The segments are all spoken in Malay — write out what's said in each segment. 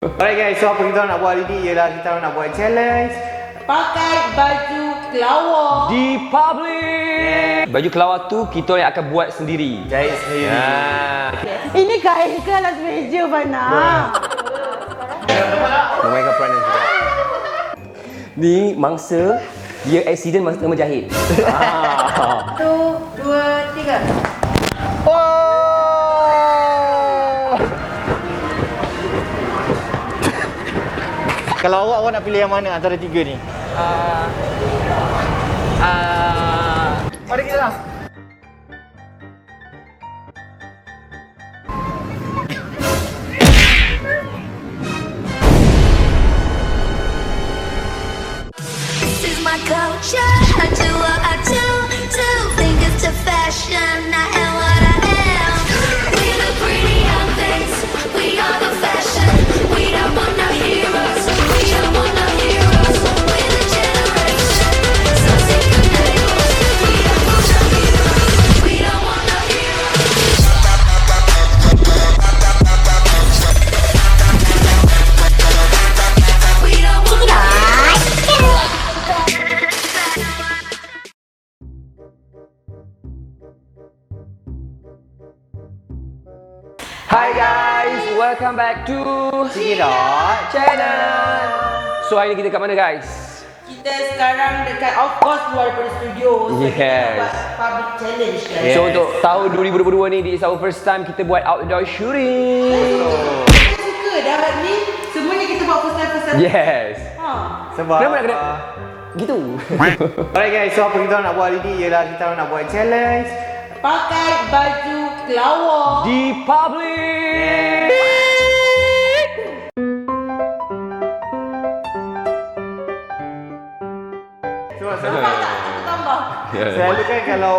Alright guys, so apa kita nak buat hari ni ialah kita nak buat challenge pakai baju kelawar di public. Baju kelawar tu kita yang akan buat sendiri. jahit sendiri. Ini kain ke alas meja mana? Memainkan peranan juga. Ni mangsa dia accident masa tengah menjahit. 1, 2, 3. Kalau awak nak pilih yang mana antara tiga ni? Mari kita lah. This is my culture. I do what I do. Think it's a fashion. I am what I am. We the pretty young things. We are the fashion. We don't want no heroes. We don't want no heroes. We're the generation. So sick of labels. We don't want no heroes. We don't want no heroes. We don't want no heroes. Hi guys, welcome back to Cikidot channel. So hari ni kita kat mana guys? Kita sekarang dekat, of course, luar daripada studio. So Yes. kita buat public challenge guys. So untuk tahun 2022 ni, this is our first time kita buat outdoor shooting. Kita suka dah ni. Semuanya kita buat first time. Yes. Sebab Kenapa nak kena gitu? Alright guys, so apa kita nak buat hari ni ialah kita nak buat challenge Pakai baju kelawar Di public. Sebab tambah. selalu kan kalau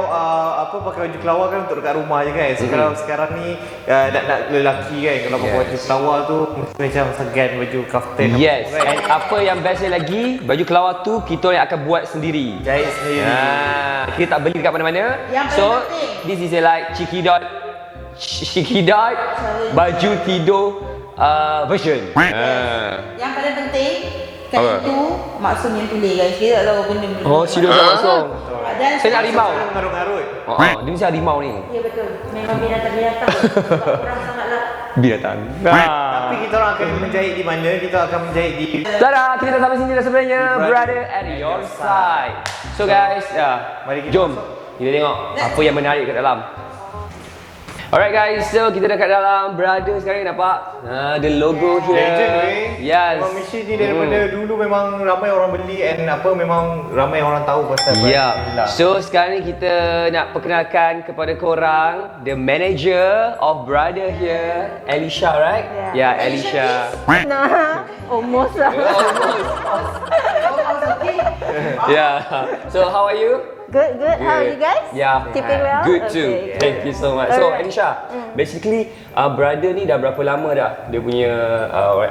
pakai baju kelawar kan untuk dekat rumah je kan. So kalau sekarang ni nak lelaki kan, kalau pakai baju kelawar tu mesti macam segan baju kaftan Yes. apa kan. And apa yang bestnya lagi, baju kelawar tu kita yang akan buat sendiri. Jahit sendiri. Kita tak beli dekat mana-mana. Yang paling So penting. this is like Cikidot baju tidur version. Yang paling penting kat Apa? itu maksudnya tulis guys. Kita tak tahu apa benda. Oh, serius tak langsung. Dan Saya nak harimau. Ngarut-ngarut. Dia mesti harimau ni. Ya betul. Memang binatang-binatang. Sebab orang sangatlah. Binatang. Tapi kita orang akan menjahit di mana? Kita akan menjahit di Tada, kita dah sampai sini dah sebenarnya. Brother at your side. So guys, mari kita jom kita tengok apa yang menarik kat dalam. Alright guys, so kita dah kat dalam. Brother sekarang nampak the logo here. legend weh. Yes. Memang mesin ni daripada dulu memang ramai orang beli and memang ramai orang tahu pasal Ya. Alhamdulillah. So sekarang ni kita nak perkenalkan kepada korang the manager of Brother here, Elisha, right? Yeah. Yeah, Elisha. Nah, almost lah. Yeah. So how are you? Good. How are you guys? Yeah. Keeping well? Good too. Okay, Thank you so much. So Alright. Elisha, basically Brother ni dah berapa lama dah? Dia punya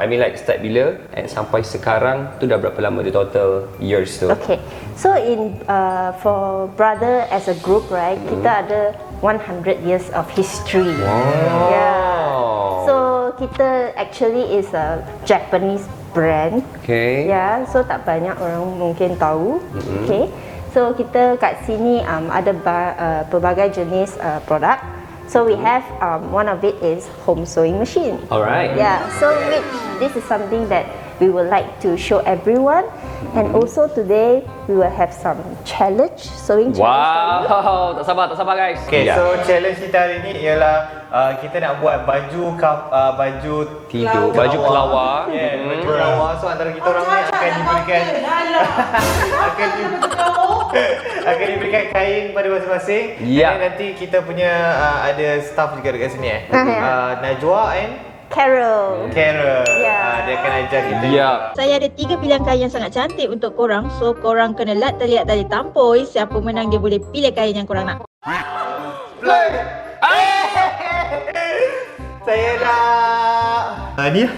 I mean like start bila and sampai sekarang tu dah berapa lama the total years tu? Okay. So for Brother as a group, right? Kita ada 100 years of history. Wow. Yeah. So kita actually is a Japanese brand. Okay. Yeah. So tak banyak orang mungkin tahu. Okay. So kita kat sini ada pelbagai jenis produk. So we have one of it is home sewing machine. Alright. Yeah, so this is something that we would like to show everyone. And also today we will have some sewing challenge. Wow, tak sabar guys. Okay, so challenge kita hari ni ialah kita nak buat baju tidur, baju kelawar. Yeah, baju kelawar. So antara kita orang ni akan diberikan akan diberikan kain pada masing-masing. Ya. Dan nanti kita punya ada staff juga dekat sini Najwa and Carol. Carol. Ya. Dia akan ajar kita. Ya. Saya ada 3 pilihan kain yang sangat cantik untuk korang. So korang kena lihat tali tampoi. Siapa menang dia boleh pilih kain yang korang nak. Play. Saya nak ni lah.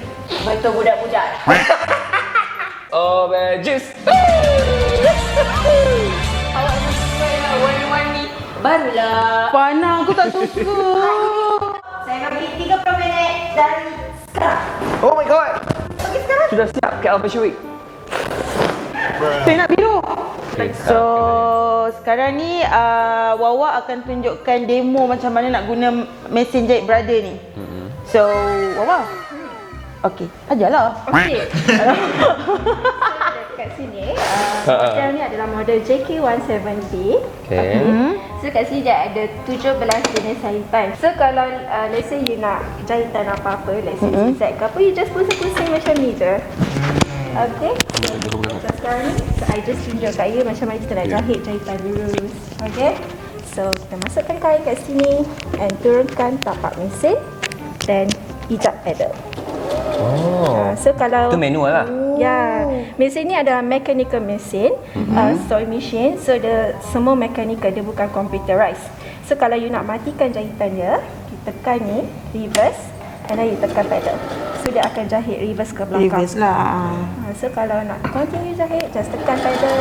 Betul budak-budak. Oh, just. Awak memang suka lah warna-warni. Barulah. Panah aku tak suka. Saya nak beri 30 minit dari sekarang. Oh my god. Sudah siap KL Fashion Week? Saya nak biru. Okay, So sekarang ni Wawa akan tunjukkan demo macam mana nak guna mesin jahit brother ni. So Wawa, okey, ajarlah. Okey. Kat sini, model ni adalah model JK17B. Okay. So kat sini dia ada 17 jenis jahitan. So kalau let's say you nak jahitan apa-apa, let's say zigzag ke apa, you just pusing-pusing macam ni je. Okay. So sekarang ni, so I just tunjuk kat you macam mana kita nak jahit jahitan lurus. Okay. So kita masukkan kain kat sini and turunkan tapak mesin, then hijab pedal. So kalau Itu manual lah. ya, mesin ni adalah mechanical mesin, sewing machine. So dia semua mechanical, dia bukan computerized. So kalau you nak matikan jahitan dia, you tekan ni reverse and then you tekan pedal. So dia akan jahit reverse ke belakang. Reverse lah. So kalau nak continue jahit, just tekan pedal.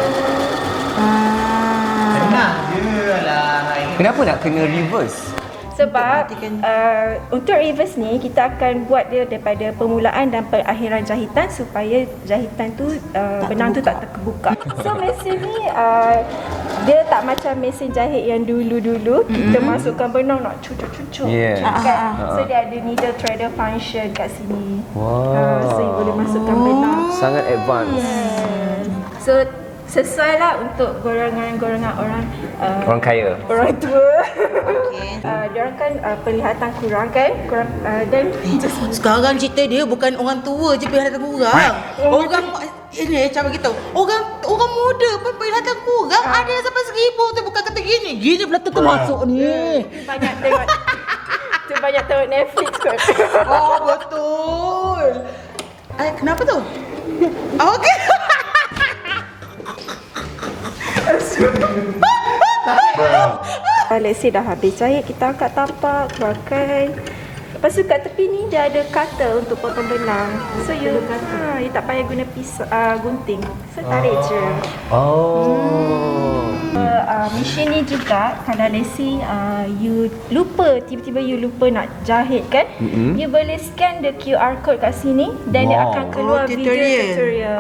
Senang je lah. Kenapa nak kena reverse? Sebab untuk reverse ni kita akan buat dia daripada permulaan dan perakhiran jahitan supaya jahitan tu benang tu tak terbuka. So mesin ni dia tak macam mesin jahit yang dulu-dulu kita masukkan benang nak cucuk-cucuk. Yeah. Kan? So dia ada needle threader function kat sini. Wow. So you boleh masukkan benang. Sangat advance. So sesuai lah untuk golongan-golongan orang Orang kaya. orang tua. Diorang kan penglihatan kurang kan, dan Sekarang cerita dia bukan orang tua je penglihatan kurang. Orang ini macam begitu. Orang muda pun penglihatan kurang. Ada yang sampai 1000 tu, bukan kata gini. Gini belum tentu masuk ni. banyak tengok banyak tengok Netflix kot. Oh betul. Kenapa tu? Okey. Let's say dah habis jahit, kita angkat tapak, keluarkan. Lepas tu kat tepi ni dia ada cutter untuk potong benang. So you tak payah guna gunting. So tarik je. Mesin ni juga kalau let's say you lupa, tiba-tiba you lupa nak jahit kan, you boleh scan the QR code kat sini dan dia akan keluar video tutorial.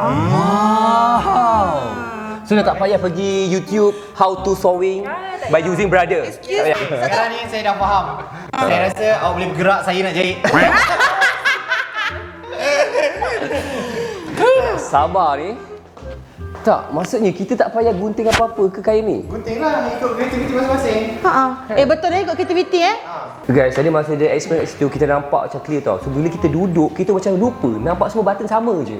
So dah tak payah pergi YouTube how to sewing by using brother. Sekarang ni saya dah faham. Saya rasa awak boleh bergerak, saya nak jahit. Sabar ni. Tak, maksudnya kita tak payah gunting apa-apa ke kain ni? Gunting lah, ikut kreativiti masing-masing. Betul dah ikut kreativiti Guys, tadi masa dia explain kat situ, kita nampak macam clear tau. So bila kita duduk, kita macam lupa. Nampak semua button sama je.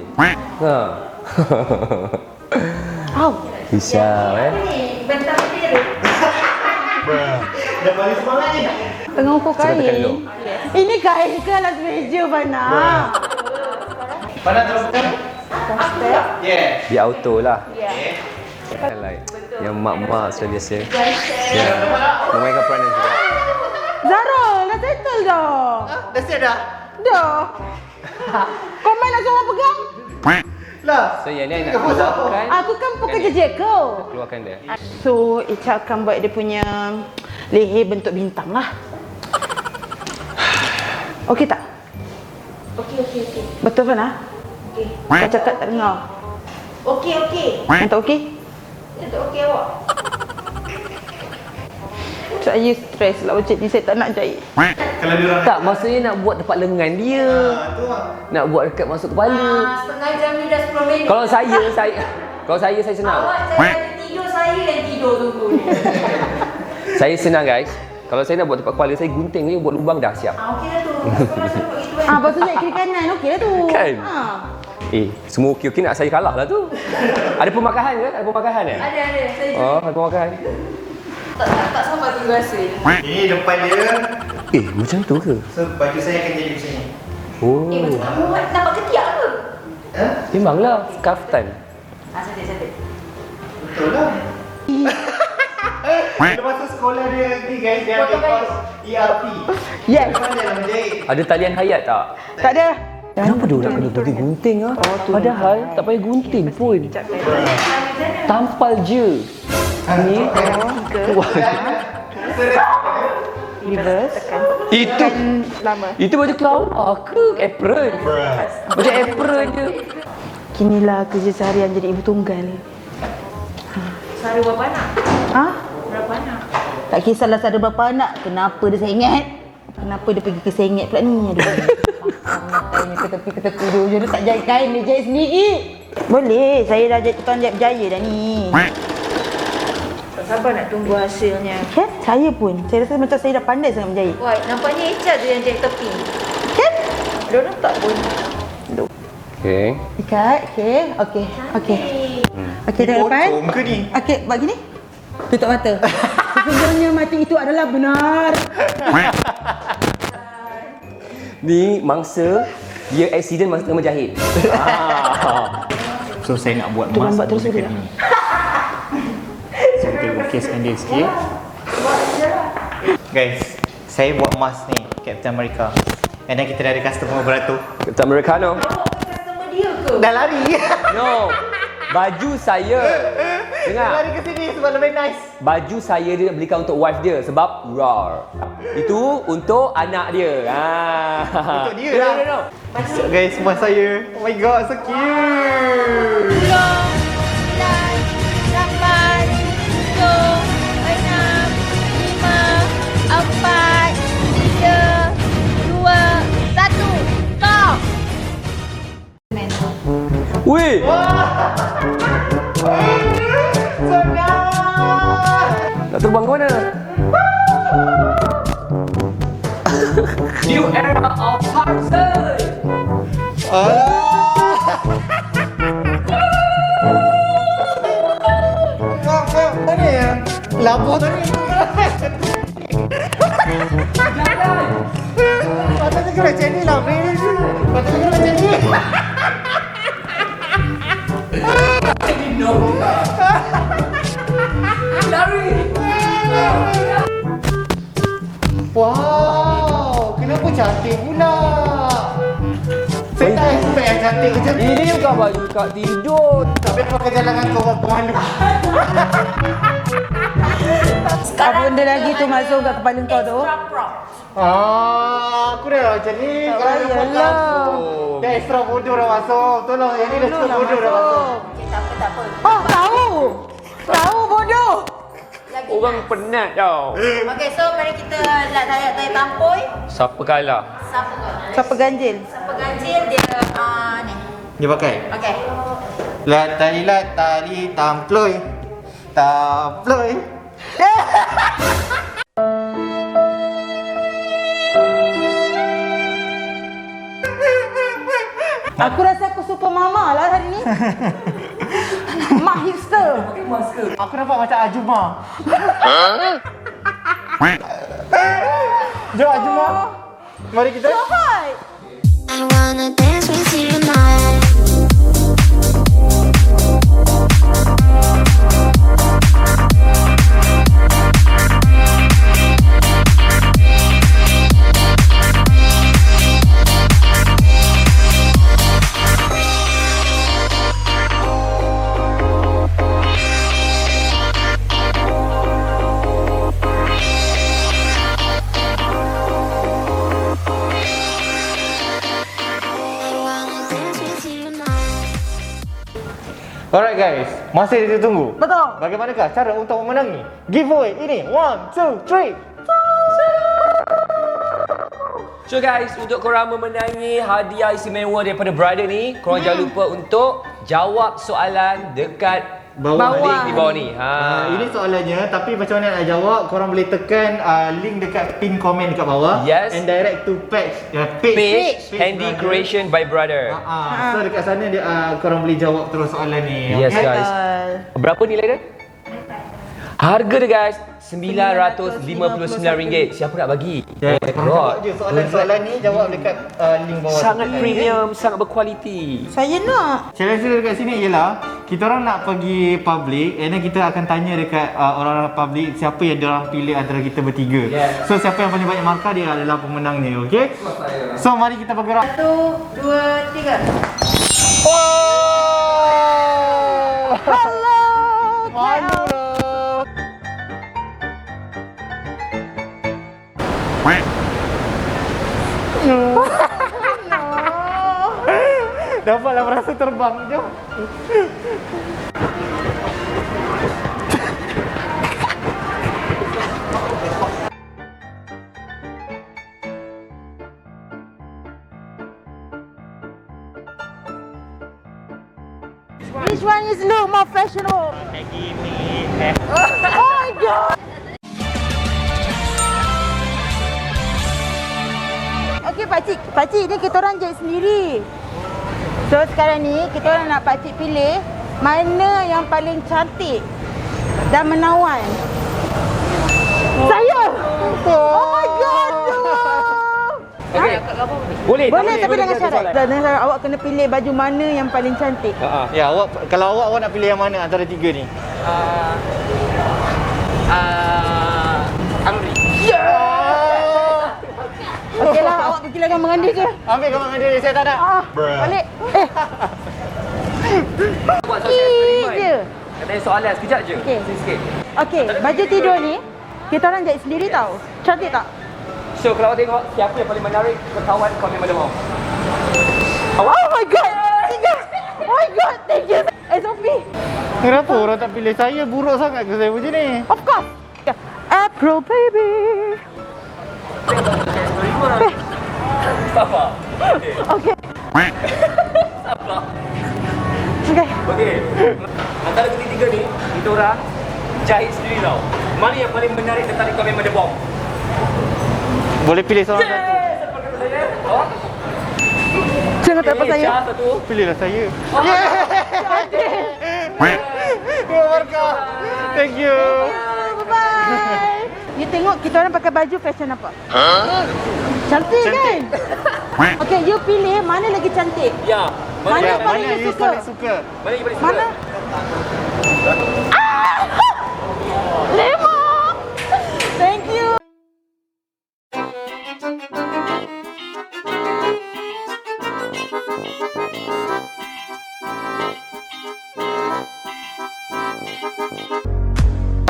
Risau Bentang biru. Dah balik semangat ni. Tengah ukur Coba tekan dulu. Ini kain ke alas meja Fana? Mana teruskan? Yeah. Dia auto lah. Like, yang mak-mak sudah biasa. Memainkan peranan juga. Zara, dah settle dah. Dah siap dah? Dah. Kau main nak seorang pegang? Lah. So yang ni nak keluarkan. Aku kan pekerja Jeko. Keluarkan dia. So, Ica akan buat dia punya leher bentuk bintang lah. Okey tak? Okey. Betul Fana? Okey. Kau cakap tak dengar. Okey. Yang tak okey? Itu okey awak. Saya stres lah macam ni, saya tak nak jahit. Kalau dia orang Tak, maksudnya nak buat dekat lengan dia. tu lah. Nak buat dekat masuk kepala. Setengah jam ni dah 10 minit. Kalau saya senang. Awak saya tidur, saya yang tidur tunggu ni. Saya senang guys. Kalau saya nak buat dekat kepala, saya gunting je buat lubang dah siap. Okey dah tu. Kau nak Lepas tu naik kiri kanan, okey lah tu. Kan? Semua okey-okey nak saya kalah lah tu. Ada pemakahan ke? Ada pemakahan eh? Ada. Saya Ada pemakahan. tak sama tu rasa. Ini depan dia. Macam tu ke? So baju saya akan jadi macam ni. Oh. Kamu nampak ketiak ke? Memanglah kaftan. Cantik. Betul lah. Lepas tu sekolah dia ni guys, dia ambil course ERP. Yes. Mana nak menjahit? Ada talian hayat tak? Tak ada. Kenapa dia nak kena pergi gunting ah? Padahal tak payah gunting pun. Tampal je. Ni. Reverse. Itu Lama. itu baju kelawar ke apron? Macam apron je. Beginilah kerja seharian jadi ibu tunggal. Sehari berapa anak? Ha? Berapa anak? Tak kisahlah saya ada berapa anak. Kenapa dia sengit? Kenapa dia pergi ke sengit pula ni? Aduh. Tanya ke tepi-tepi dia. Dia tak jahit kain, dia jahit sendiri. Boleh. Saya dah jadi tukang jahit berjaya dah ni. Tak sabar nak tunggu hasilnya. Kan? Saya pun. Saya rasa macam saya dah pandai sangat menjahit. Wah, nampaknya Echa tu yang jahit tepi. Kan? Dia orang tak pun. Okay. Ikat. Okey. Okey. Okey. Okey, tengok depan. Pocong ke ni? Okey, buat gini. Tutup mata. Sesungguhnya mati itu adalah benar. Ni mangsa dia accident masa tengah menjahit. So saya nak buat Tu mask lambat terus dekat juga. ni. So kita lukiskan dia sikit. Guys, saya buat mask ni Captain America. And then kita dah ada customer beratur. Captain Americano. Customer dia ke? Dah lari. No. Baju saya. Dah Dengar. lari ke sini sebab lebih nice. Baju saya dia nak belikan untuk wife dia sebab rar. Itu untuk anak dia. Untuk dia No, lah. no, no. So guys, mask saya. Oh my god, so cute. 9, 10, 9, 5, 4, 3, 2, 1, go! Weh. Nak terbang ke mana? New era of Tarzan. Mana ya? Labuh tadi. Patutnya kena macam ni lah, Prince. Patutnya kena macam ni. Wow, kenapa cantik pula? Saya tak expect yang cantik macam ni. Ini bukan baju kat tidur. Tapi apa kejalangan kau orang pemalu? Apa benda lagi tu masuk kat kepala kau tu? Aku dah macam ni. Kalau payah nampak lah. langsung. Dah extra bodoh dah masuk. Tolong, yang ni dah cukup bodoh dah masuk. Okay, tak apa, tak apa. Oh, tahu. Tahu bodoh. Lagi Orang penat tau. Okay, so mari kita lat tayar tampoi. Siapa kalah? Siapa? Siapa ganjil? Siapa ganjil dia ni. Dia pakai. Okay. Lat tali tamploy. Tamploy. Aku rasa aku super mama lah hari ni. Mak hipster. Aku nampak macam Ajuma. Jom Ajuma. Mari kita. Hai. I wanna dance with you tonight. Alright guys, masih kita tunggu. Betul. Bagaimanakah cara untuk memenangi giveaway ini? 1, 2, 3. So guys, untuk korang memenangi hadiah istimewa daripada brother ni, korang jangan lupa untuk jawab soalan dekat Bawah. link di bawah ni. Ini soalannya, tapi macam mana nak jawab? Korang boleh tekan link dekat pin komen dekat bawah. Yes. And direct to page Handy brother. Creation by Brother. So dekat sana dia, korang boleh jawab terus soalan ni. Yes okay? guys. Berapa nilai dia? Harga dia guys, RM959. Siapa nak bagi? Yeah, Oh my korang god. jawab je soalan-soalan ni, jawab dekat link bawah. Sangat tu. premium, sangat berkualiti. Saya nak. Challenge dia dekat sini ialah kita orang nak pergi public, and then kita akan tanya dekat orang-orang public siapa yang diorang pilih antara kita bertiga. Yes. So siapa yang paling banyak markah dia adalah pemenangnya, okey? So mari kita bergerak. 1, 2, 3. Oh! Hello. Malu lah. Dapatlah merasa terbang. Jom. Which one is look more fashionable? Kayak gini. Oh my god! Okey pakcik ni kita orang jahit sendiri. So sekarang ni kita orang nak pakcik pilih mana yang paling cantik dan menawan. Saya! Oh my god! Okay. Boleh Boleh tapi dengan kita syarat. soalan. Dengan syarat awak kena pilih baju mana yang paling cantik. Ya, kalau awak nak pilih yang mana antara tiga ni? Amri. Okeylah, awak pergi lagan dengan dia je. Ambil gambar dengan dia, saya tak nak. Balik. Buat social eksperimen. je. Katanya soalan sekejap je. Okey. Sikit. Okey, baju tidur ni kita orang jahit sendiri tau. Cantik tak? So kalau awak tengok siapa yang paling menarik ketahuan kau memang demam. Oh my god! Oh my god, thank you. SOP. Kenapa orang tak pilih saya? Buruk sangat ke saya macam ni? Of course. April baby. Sabar. Okay. Sabar. Okay. Okey. Antara ketiga ni, kita orang jahit sendiri tau. Mana yang paling menarik dan tarik kau memang demam? Boleh pilih seorang satu. Oh. Jangan tak apa saya. Syah satu. Pilihlah saya. Ya, Marka. Thank you. Bye-bye. You tengok kita orang pakai baju fashion apa? Cantik kan? Okay, you pilih mana lagi cantik. Ya. Mana Ya, yang paling mana you you suka? paling suka? Mana yang paling suka? Mana? Lima. Thank you.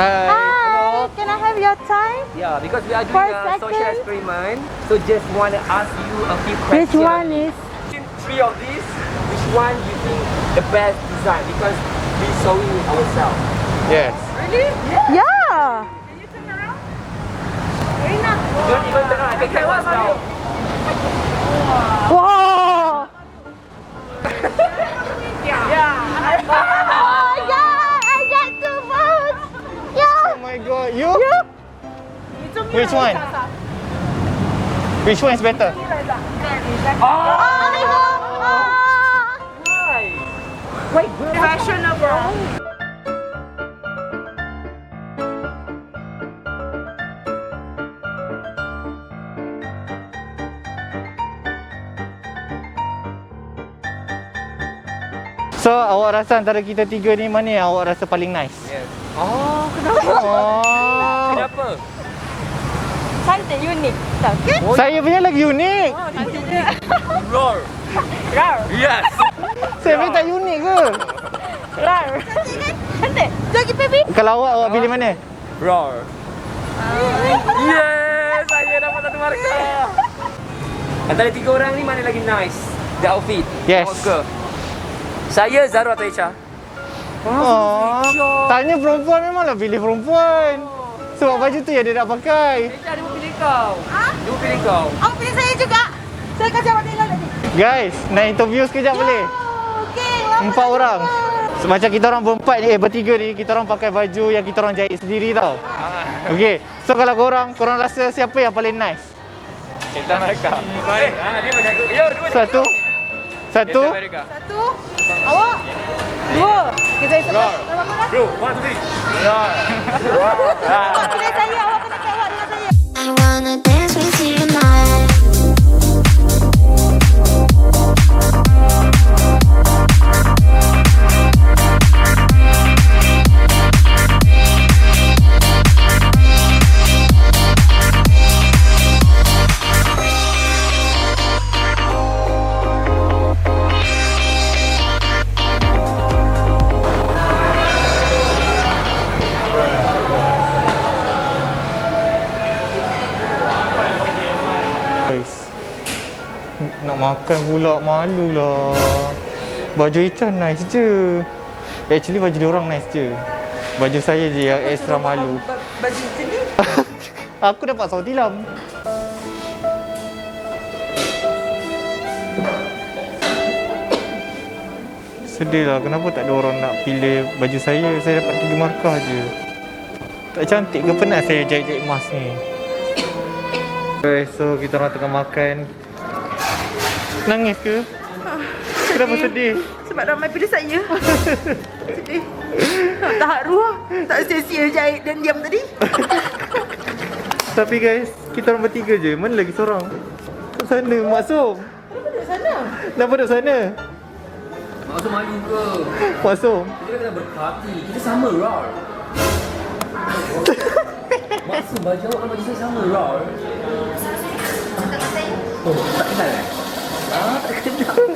Hi, can I have your time? Yeah, because we are doing For a social seconds. experiment, so just want to ask you a few Which questions. one is? Between three of these, which one you think the best design? Because we sewing it ourselves. Yes. Yeah. Don't even turn around. I can tell what's now. Wow. Oh my god, I got 2 votes. Yeah. Oh my god, you? Which one? Which one is better? Why? Fashionable. So, awak rasa antara kita tiga ni mana yang awak rasa paling nice? Yes. Oh, kenapa? Oh. Kenapa? Cantik, unik. Okay? Saya punya lagi unik. Roar. Rar. Yes. Saya punya tak unik ke? Rar. Cantik kan? Cantik. Lagi baby. Kalau awak pilih mana? Roar. Yes, saya dapat satu markah. Antara tiga orang ni mana lagi nice? The outfit. Yes. Awak suka? Saya Zara atau Echa? Oh, tanya perempuan memanglah pilih perempuan. Sebab baju tu yang dia nak pakai. Echa dia mau pilih kau. Dia mau pilih kau. Awak pilih saya juga. Saya kasih awak tengok tadi. Guys, nak interview sekejap boleh? Okey. 4 orang. Macam kita orang berempat ni, bertiga ni, kita orang pakai baju yang kita orang jahit sendiri tau. Okey. So kalau korang rasa siapa yang paling nice? Captain America. Baik. Dia macam aku. Yo, dua. Satu. Satu. Awak. Dua. Kita hitung. Bro, 1, 2, 3. Awak pilih saya. Awak kena kawat dengan saya. I wanna dance with you tonight. Guys, nak makan pula, malu lah. Baju hitam nice je. Actually baju diorang nice je. Baju saya je yang extra malu. Baju macam ni. Aku dapat saut tilam. Sedih lah, kenapa tak ada orang nak pilih baju saya? Saya dapat 3 markah je. Tak cantik ke? Penat saya jahit-jahit emas ni. Okay, so kita orang tengah makan. Nangis ke? Kenapa sedih? Sebab ramai pilih saya. Sedih. Tak haru lah. Tak sia-sia jahit dan diam tadi. Tapi guys, kita orang bertiga je. Mana lagi seorang? Kat sana, Maksum. Kenapa duduk sana? Kenapa duduk sana? Maksud malu ke? Maksum. Kita kena berhati. Kita sama, Rar. Maksud baju awak dan baju saya sama, Rar. Oh, tak kenal eh? Tak kenal.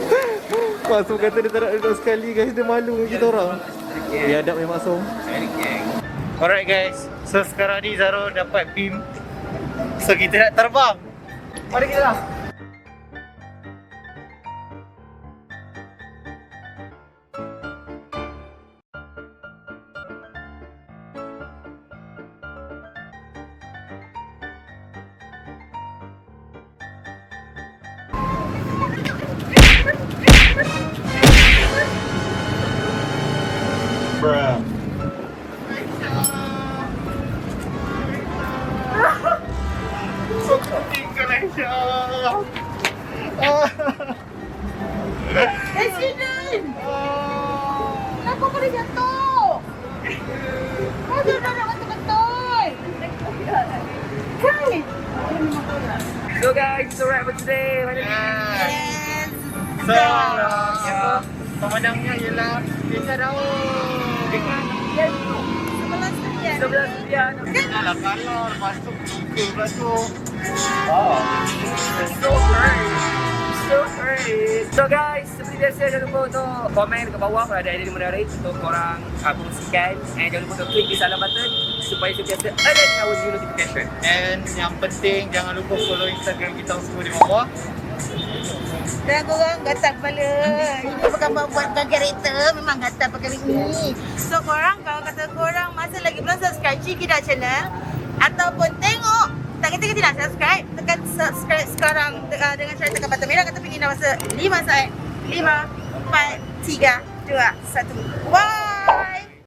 Maksum kata dia tak nak duduk sekali guys. Dia malu dengan kita orang. Dia adab ya Maksum. Alright guys. So sekarang ni Zaro dapat PIM. So kita nak terbang. Mari kita lah. Bruh. Accident! Kenapa kau dah jatuh? Kau dah nak betul-betul. Kan? So guys, it's a wrap for today. Yes. So, pemandangannya ialah Desa Daun. Sebelah sekian. Dah lah kalor, masuk muka pula tu. So great. So great. So guys, seperti biasa jangan lupa untuk komen dekat bawah kalau ada idea menarik untuk korang kongsikan. And jangan lupa untuk klik di salam button supaya sentiasa alert our new notification. And yang penting jangan lupa follow Instagram kita semua di bawah. Dan korang gatal kepala. Ini bukan buat karakter, memang gatal pakai ini. So korang, kalau kata korang masih lagi belum subscribe Cikidot channel ataupun tengok tak kata tidak subscribe, tekan subscribe sekarang dengan cara tekan button merah kata pingin dah masa 5 saat. 5, 4, 3, 2, 1. Wow!